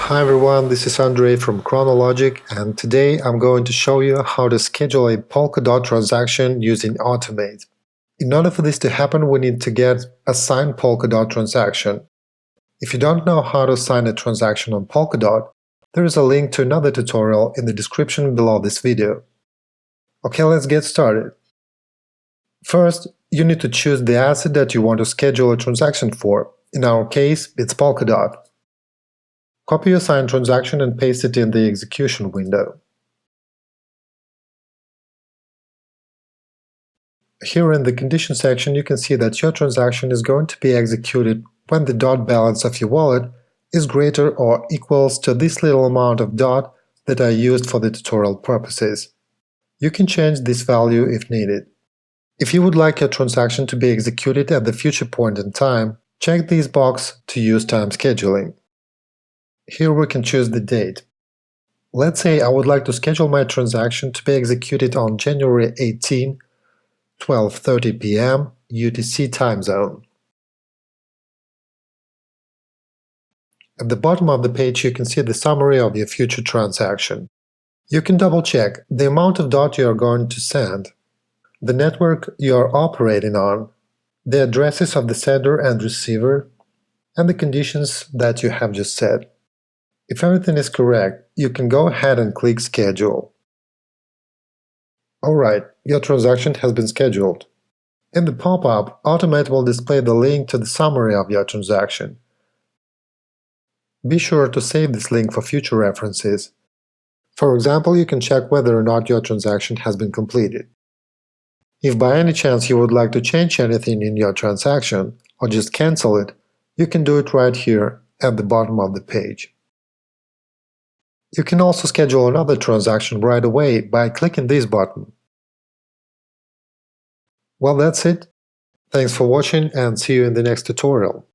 Hi everyone, this is Andrei from Chronologic, and today I'm going to show you how to schedule a Polkadot transaction using Automate. In order for this to happen, we need to get a signed Polkadot transaction. If you don't know how to sign a transaction on Polkadot, there is a link to another tutorial in the description below this video. Okay, let's get started. First, you need to choose the asset that you want to schedule a transaction for. In our case, it's Polkadot. Copy your signed transaction and paste it in the execution window. Here in the condition section, you can see that your transaction is going to be executed when the DOT balance of your wallet is greater or equals to this little amount of DOT that I used for the tutorial purposes. You can change this value if needed. If you would like your transaction to be executed at the future point in time, check this box to use time scheduling. Here we can choose the date. Let's say I would like to schedule my transaction to be executed on January 18, 12:30 p.m. UTC time zone. At the bottom of the page you can see the summary of your future transaction. You can double-check the amount of DOT you are going to send, the network you are operating on, the addresses of the sender and receiver, and the conditions that you have just set. If everything is correct, you can go ahead and click Schedule. Alright, your transaction has been scheduled. In the pop-up, Automate will display the link to the summary of your transaction. Be sure to save this link for future references. For example, you can check whether or not your transaction has been completed. If by any chance you would like to change anything in your transaction, or just cancel it, you can do it right here at the bottom of the page. You can also schedule another transaction right away by clicking this button. Well, that's it. Thanks for watching and see you in the next tutorial.